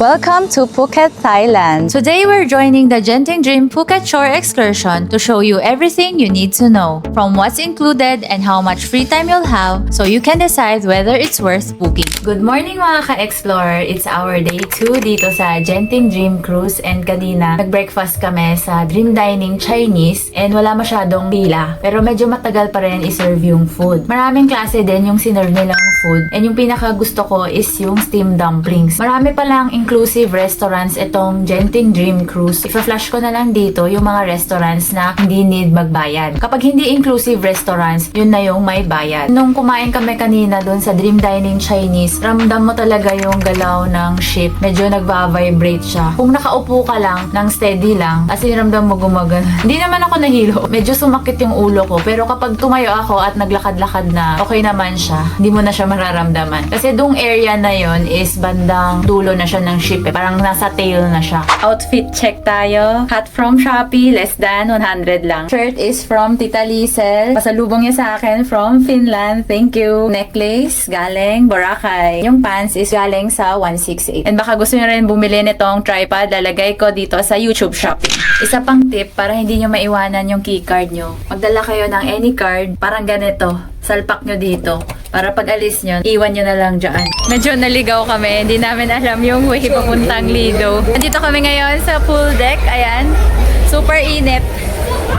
Welcome to Phuket, Thailand. Today we're joining the Genting Dream Phuket Shore excursion to show you everything you need to know, from what's included and how much free time you'll have so you can decide whether it's worth booking. Good morning mga ka-explorer! It's our day 2 dito sa Genting Dream Cruise, and kanina nag-breakfast kami sa Dream Dining Chinese and wala masyadong pila pero medyo matagal pa rin iserve yung food. Maraming klase din yung sinerve nilang food, and yung pinaka gusto ko is yung steamed dumplings. Marami pa lang inclusive restaurants itong Genting Dream Cruise. Ipa-flash ko na lang dito yung mga restaurants na hindi need magbayad. Kapag hindi inclusive restaurants, yun na yung may bayad. Nung kumain kami kanina doon sa Dream Dining Chinese, ramdam mo talaga yung galaw ng ship. Medyo nagba-vibrate siya. Kung nakaupo ka lang ng steady lang, as in ramdam mo gumagana. Hindi naman ako nahilo. Medyo sumakit yung ulo ko. Pero kapag tumayo ako at naglakad-lakad na, okay naman siya. Hindi mo na siya mararamdaman. Kasi dong area na yon is bandang dulo na siya ng ship. Parang nasa tail na siya. Outfit check tayo. Hat from Shopee, less than 100 lang. Shirt is from Tita Liesel. Pasalubong niya sa akin from Finland. Thank you. Necklace, galing Boracay. Yung pants is galing sa 168. And baka gusto niyo rin bumili nitong tripod, lalagay ko dito sa YouTube Shopping. Isa pang tip para hindi niyo maiwanan yung keycard niyo. Magdala kayo ng any card, parang ganito. Salpak nyo dito. Para pag alis nyo, iwan nyo na lang dyan. Medyo naligaw kami. Hindi namin alam yung way papuntang Lido. Nandito kami ngayon sa pool deck. Ayan. Super init.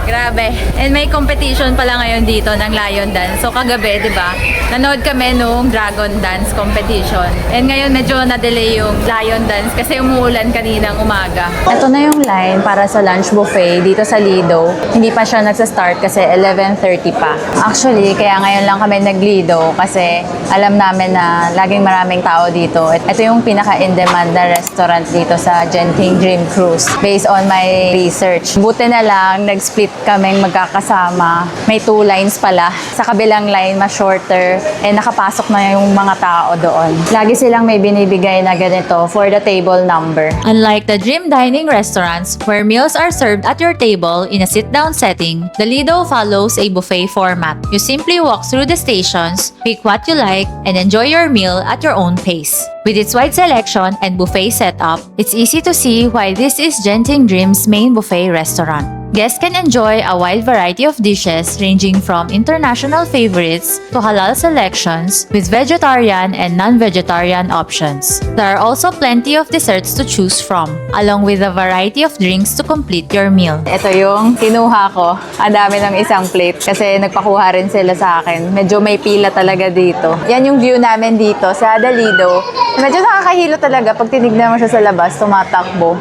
Grabe. And may competition pala ngayon dito ng Lion Dance. So kagabi, di ba? Nanood kami nung Dragon Dance competition. And ngayon medyo na-delay yung Lion Dance kasi umuulan kaninang umaga. Ito na yung line para sa lunch buffet dito sa Lido. Hindi pa siya nagsa-start kasi 11:30 pa. Actually, kaya ngayon lang kami nag-Lido kasi alam namin na laging maraming tao dito. Ito yung pinaka-in-demand na restaurant dito sa Genting Dream Cruise based on my research. Buti na lang, nag-split kaming magkakasama. May 2 lines pala. Sa kabilang line, mas shorter. And nakapasok na yung mga tao doon. Lagi silang may binibigay na ganito for the table number. Unlike the Dream Dining restaurants, where meals are served at your table in a sit-down setting, the Lido follows a buffet format. You simply walk through the stations, pick what you like, and enjoy your meal at your own pace. With its wide selection and buffet setup, it's easy to see why this is Genting Dream's main buffet restaurant. Guests can enjoy a wide variety of dishes ranging from international favorites to halal selections with vegetarian and non-vegetarian options. There are also plenty of desserts to choose from, along with a variety of drinks to complete your meal. Ito yung kinuha ko. Ang dami ng isang plate kasi nagpakuha rin sila sa akin. Medyo may pila talaga dito. Yan yung view namin dito sa Lido. Medyo nakakahilo talaga pag tinignan mo siya sa labas, tumatakbo.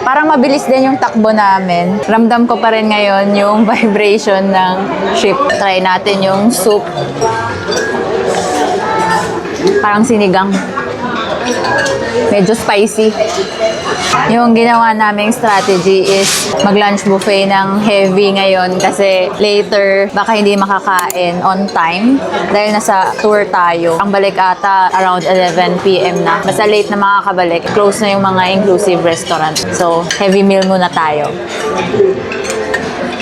Parang mabilis din yung takbo namin. Ramdam ko pa rin ngayon yung vibration ng ship. Try natin yung soup. Parang sinigang. Medyo spicy. Yung ginawa naming strategy is mag-lunch buffet ng heavy ngayon kasi later baka hindi makakain on time dahil nasa tour tayo. Ang balik ata around 11 p.m. na. Basta late na makakabalik. Close na yung mga inclusive restaurant. So, heavy meal muna tayo.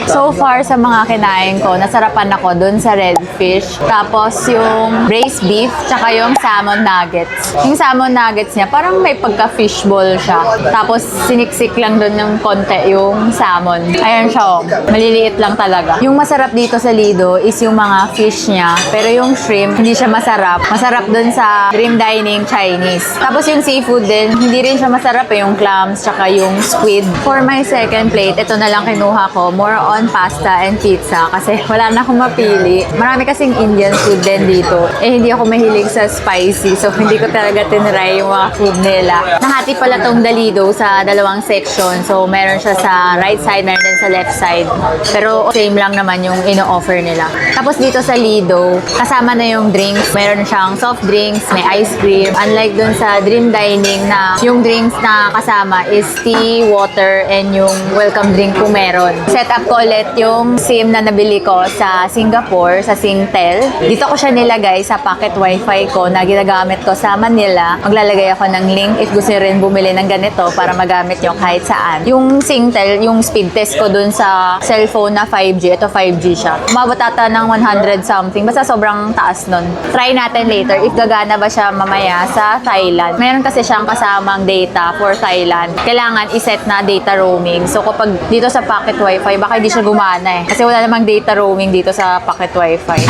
So far sa mga kinain ko, nasarapan ako dun sa red fish. Tapos yung braised beef, tsaka yung salmon nuggets. Yung salmon nuggets niya, parang may pagka-fishball siya. Tapos siniksik lang dun yung konti yung salmon. Ayan siya, oh. Maliliit lang talaga. Yung masarap dito sa Lido is yung mga fish niya. Pero yung shrimp, hindi siya masarap. Masarap dun sa Dream Dining Chinese. Tapos yung seafood din, hindi rin siya masarap eh. Yung clams, tsaka yung squid. For my second plate, ito na lang kinuha ko. More on pasta and pizza kasi wala na akong mapili. Marami kasing Indian food din dito. Eh, hindi ako mahilig sa spicy so hindi ko talaga tinry yung mga food nila. Nahati pala tong Lido sa dalawang section. So, meron siya sa right side, meron din sa left side. Pero same lang naman yung ino-offer nila. Tapos dito sa Lido, kasama na yung drinks. Meron siyang soft drinks, may ice cream. Unlike dun sa Dream Dining na yung drinks na kasama is tea, water, and yung welcome drink kung meron. Setup ko ulit yung SIM na nabili ko sa Singapore, sa Singtel. Dito ko siya nilagay sa pocket wifi ko na ginagamit ko sa Manila. Maglalagay ako ng link if gusto rin bumili ng ganito para magamit yung kahit saan. Yung Singtel, yung speed test ko dun sa cellphone na 5G. Ito 5G siya. Umabot ata ng 100 something. Basta sobrang taas nun. Try natin later if gagana ba siya mamaya sa Thailand. Meron kasi siyang kasamang data for Thailand. Kailangan iset na data roaming. So kapag dito sa pocket wifi, baka hindi siya gumana eh. Kasi wala namang data roaming dito sa pocket wifi.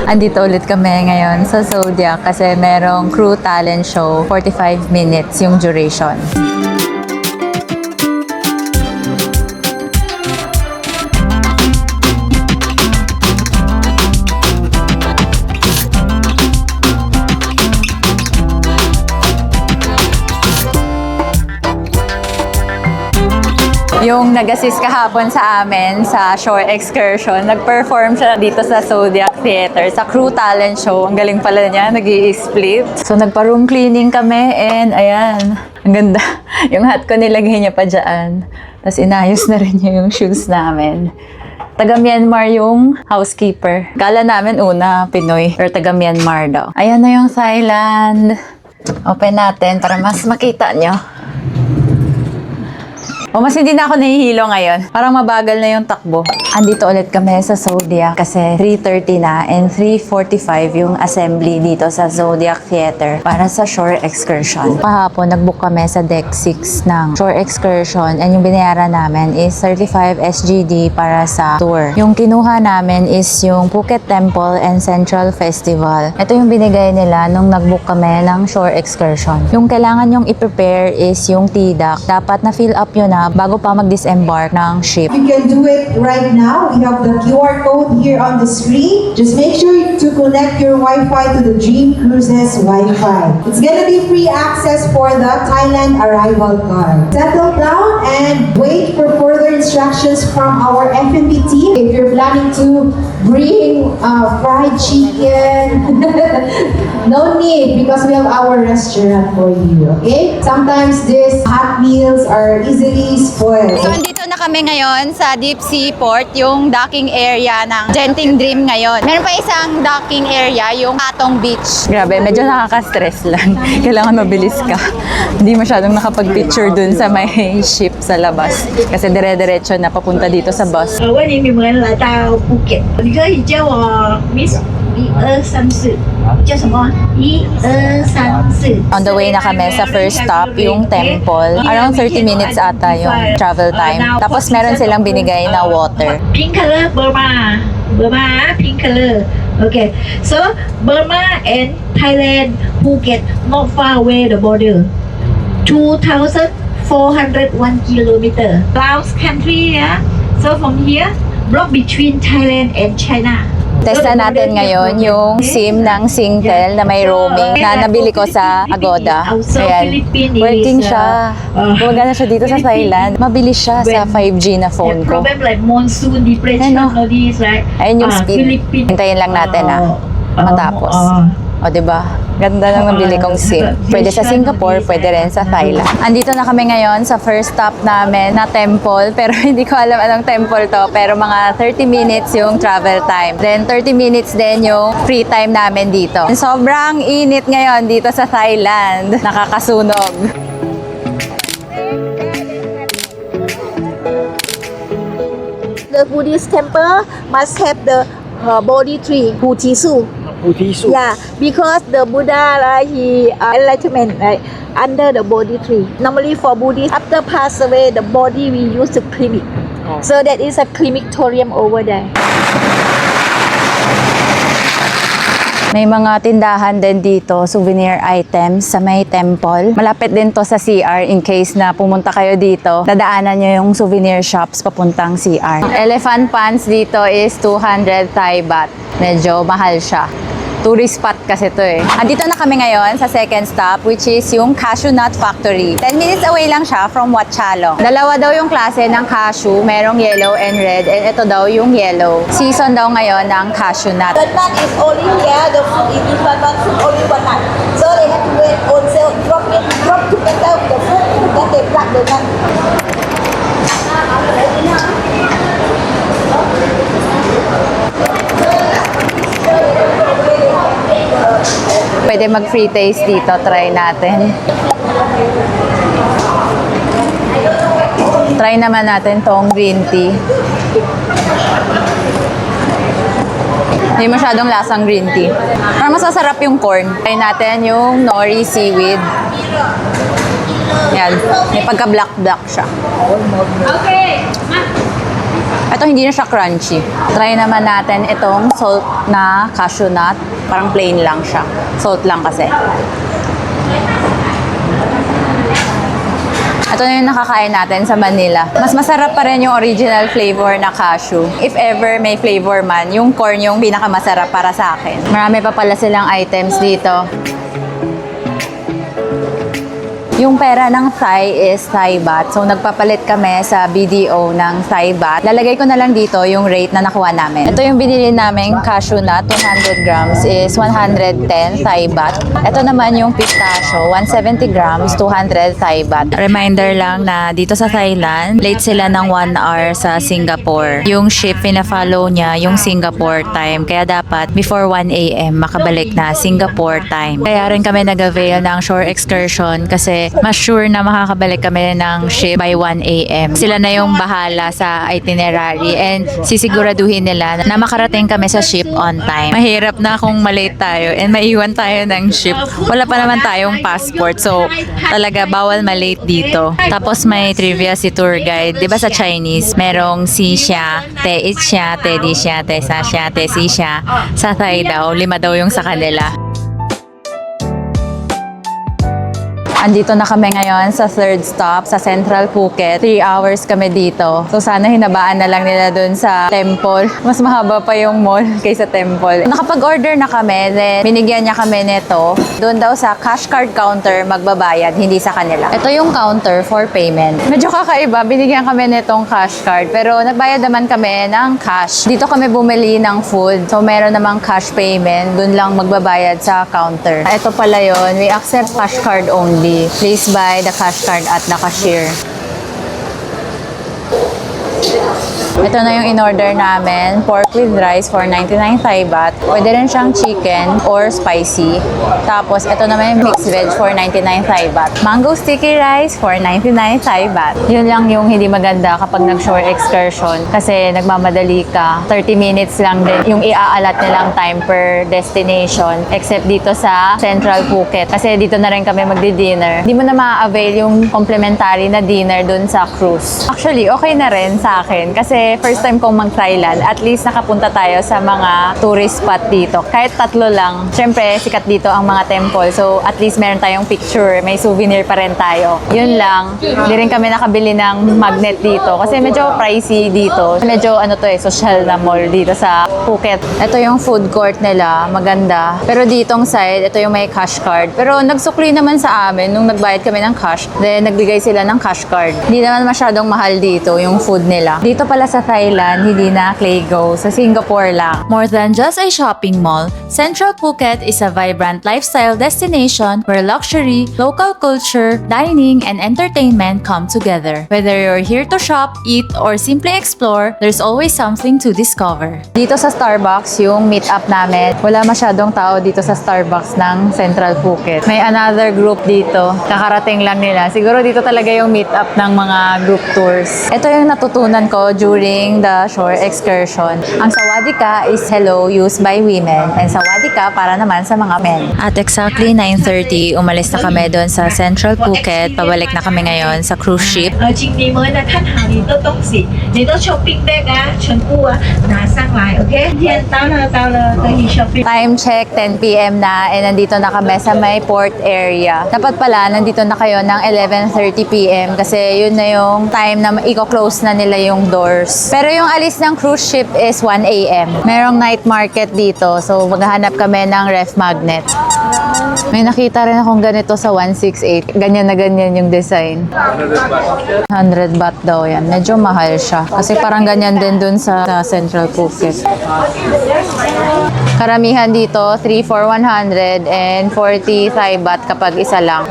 Andito ulit kami ngayon sa Zodiac kasi merong crew talent show, 45 minutes yung duration. Yung nag-assist kahapon sa amin sa shore excursion, nag-perform siya dito sa Zodiac Theater, sa crew talent show. Ang galing pala niya, nag-i-split. So, nagpa-room cleaning kami and ayan, ang ganda. Yung hat ko nilagay niya pa dyan. Tapos inayos na rin niya yung shoes namin. Taga Myanmar yung housekeeper. Kala namin una, Pinoy, pero taga Myanmar daw. Ayan na yung Thailand. Open natin para mas makita nyo. Mas hindi na ako nahihilo ngayon. Parang mabagal na yung takbo. Andito ulit kami sa Zodiac kasi 3:30 na and 3:45 yung assembly dito sa Zodiac Theater para sa shore excursion. Kahapon, nag-book kami sa deck 6 ng shore excursion and yung binayaran namin is 35 SGD para sa tour. Yung kinuha namin is yung Phuket Temple and Central Festival. Ito yung binigay nila nung nag-book kami ng shore excursion. Yung kailangan yung i-prepare is yung TDAC. Dapat na-fill up yun na bago pa mag-disembark ng ship. You can do it right now. We have the QR code here on the screen. Just make sure to connect your Wi-Fi to the Dream Cruises Wi-Fi. It's gonna be free access for the Thailand arrival card. Settle down and wait for further instructions from our F&B team. If you're planning to bring fried chicken, no need because we have our restaurant for you, okay? Sometimes these hot meals are easily spoiled. So, andito na kami ngayon sa Deep Sea Port, yung docking area ng Genting Dream ngayon. Meron pa isang docking area, yung Katong Beach. Grabe, medyo nakaka-stress lang. Kailangan mabilis ka. Hindi masyadong nakapag-picture dun sa may ship sa labas. Kasi dire-diretso na papunta dito sa bus. 问你们来到布吉，你可以叫我 Miss 1、2、3、4，叫什么？1、2、3、4。 On the way na kami sa first stop, yung temple. Around 30 minutes ata yung travel time. Tapos meron silang binigay na water. Pink color Burma, Burma pink color. Okay, so Burma and Thailand, Phuket, not far away the border. 2,401 kilometer. Laos country, yeah. So from here, block between Thailand and China. Testa natin ngayon yung SIM ng Singtel na may roaming na nabili ko sa Agoda. Ayan, working siya. Gumagana siya dito sa Thailand. Mabilis siya sa 5G na phone ko. Problem like monsoon, depression, all these, right? Ayun yung speed. Hintayin lang natin matapos. O, diba? Ganda ng nabili kong SIM. Pwede sa Singapore, pwede rin sa Thailand. Andito na kami ngayon sa first stop namin na temple. Pero hindi ko alam anong temple to. Pero mga 30 minutes yung travel time. Then 30 minutes din yung free time namin dito. Sobrang init ngayon dito sa Thailand. Nakakasunog. The Buddhist temple must have the Bodhi tree, Butisu. Yeah, because the Buddha, he enlightenment under the Bodhi tree. Normally for Buddhists, after pass away, the body we use to cremate. So that is a crematorium over there. May mga tindahan din dito, souvenir items sa may temple. Malapit din to sa CR in case na pumunta kayo dito. Dadaanan nyo yung souvenir shops papuntang CR. Elephant pants dito is 200 Thai baht. Medyo mahal siya. Tourist spot kasi to eh. Andito na kami ngayon sa second stop, which is yung Cashew Nut Factory. 10 minutes away lang siya from Wat Chalong. Dalawa daw yung klase ng cashew, merong yellow and red, and ito daw yung yellow. Season daw ngayon ng cashew nut. The nut is only here, the fruit is different one fruit, only one nut. So they have to wait on sale, drop together with the fruit, then they pluck the nut. Pwede mag-free taste dito, try natin. Try naman natin tong green tea. Hindi masyadong lasang green tea. Parang masasarap yung corn. Try natin yung nori seaweed. Yan. May pagka-black siya. Ito hindi na siya crunchy. Try naman natin itong salt na cashew nut. Parang plain lang siya. Salt lang kasi. Ito na yung nakakain natin sa Manila. Mas masarap pa rin yung original flavor na cashew. If ever may flavor man, yung corn yung pinakamasarap para sa akin. Marami pa pala silang items dito. Yung pera ng Thai is Thai baht. So, nagpapalit kami sa BDO ng Thai baht. Lalagay ko na lang dito yung rate na nakuha namin. Ito yung binili naming cashew nut, 200 grams is 110 Thai baht. Ito naman yung pistachio, 170 grams, 200 Thai baht. Reminder lang na dito sa Thailand, late sila ng 1 hour sa Singapore. Yung ship, pina-follow niya yung Singapore time. Kaya dapat before 1 a.m. makabalik na Singapore time. Kaya rin kami nag-avail ng shore excursion kasi mas sure na makakabalik kami ng ship by 1 a.m. Sila na yung bahala sa itinerary and sisiguraduhin nila na makarating kami sa ship on time. Mahirap na kung malate tayo and maiwan tayo ng ship. Wala pa naman tayong passport, so talaga bawal malate dito. Tapos may trivia si tour guide. Diba sa Chinese, merong si siya, te it siya, te di siya, te sa siya, te si siya. Sa Thai daw, 5 daw yung sa kanila. Andito na kami ngayon sa third stop sa Central Phuket. 3 hours kami dito. So sana hinabaan na lang nila dun sa temple. Mas mahaba pa yung mall kaysa temple. Nakapag-order na kami, then binigyan niya kami nito. Doon daw sa cash card counter magbabayad, hindi sa kanila. Ito yung counter for payment. Medyo kakaiba, binigyan kami nitong cash card. Pero nagbayad naman kami ng cash. Dito kami bumili ng food. So meron namang cash payment. Doon lang magbabayad sa counter. Ito pala yun. We accept cash card only. Please buy the cash card at the cashier. Ito na yung in-order namin. Pork with rice for 99 Thai baht. Pwede rin siyang chicken or spicy. Tapos, ito naman yung mixed veg for 99 Thai baht. Mango sticky rice for 99 Thai baht. Yun lang yung hindi maganda kapag nag-shore excursion. Kasi nagmamadali ka. 30 minutes lang din yung iaalat nilang time per destination. Except dito sa Central Phuket. Kasi dito na rin kami magdi-dinner. Hindi mo na ma-avail yung complimentary na dinner dun sa cruise. Actually, okay na rin sa akin. Kasi first time kong mag-Thailand, at least nakapunta tayo sa mga tourist spot dito. Kahit 3 lang. Siyempre, sikat dito ang mga temple. So, at least meron tayong picture. May souvenir pa rin tayo. Yun lang. Hindi rin kami nakabili ng magnet dito. Kasi medyo pricey dito. Medyo social na mall dito sa Phuket. Ito yung food court nila. Maganda. Pero ditong side, ito yung may cash card. Pero nagsukli naman sa amin nung nagbayad kami ng cash. Then, nagbigay sila ng cash card. Hindi naman masyadong mahal dito yung food nila. Dito pala sa Thailand, hindi na Claygo. Sa Singapore lang. More than just a shopping mall, Central Phuket is a vibrant lifestyle destination where luxury, local culture, dining, and entertainment come together. Whether you're here to shop, eat, or simply explore, there's always something to discover. Dito sa Starbucks, yung meet-up namin, wala masyadong tao dito sa Starbucks ng Central Phuket. May another group dito. Kakarating lang nila. Siguro dito talaga yung meet-up ng mga group tours. Ito yung natutunan ko during the shore excursion. Ang sawadika is hello used by women and sawadika para naman sa mga men. At exactly 9:30, umalis na kami doon sa Central Phuket. Pabalik na kami ngayon sa cruise ship. 今年我在看好你的东西，你的 shopping bag 啊，全部啊拿上来，OK？ 今天到了，可以 shopping。 Time check, 10 p.m. na and nandito na kami sa may port area. Dapat pala, nandito na kayo ng 11:30 p.m. kasi yun na yung time na i-close na nila yung doors. Pero yung alis ng cruise ship is 1 a.m. Merong night market dito, so maghahanap kami ng ref magnet. May nakita rin akong ganito sa 168. Ganyan na ganyan yung design. 100 baht daw yan. Medyo mahal siya. Kasi parang ganyan din dun sa Central Phuket. Karamihan dito, 3 for 100 and 40 Thai baht kapag isa lang.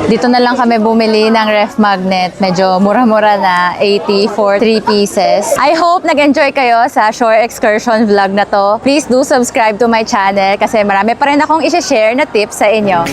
Dito na lang kami bumili ng ref magnet. Medyo mura-mura na, 80 for 3 pieces. I hope nag-enjoy kayo sa shore excursion vlog na to. Please do subscribe to my channel kasi marami pa rin akong isi-share na tips sa inyo.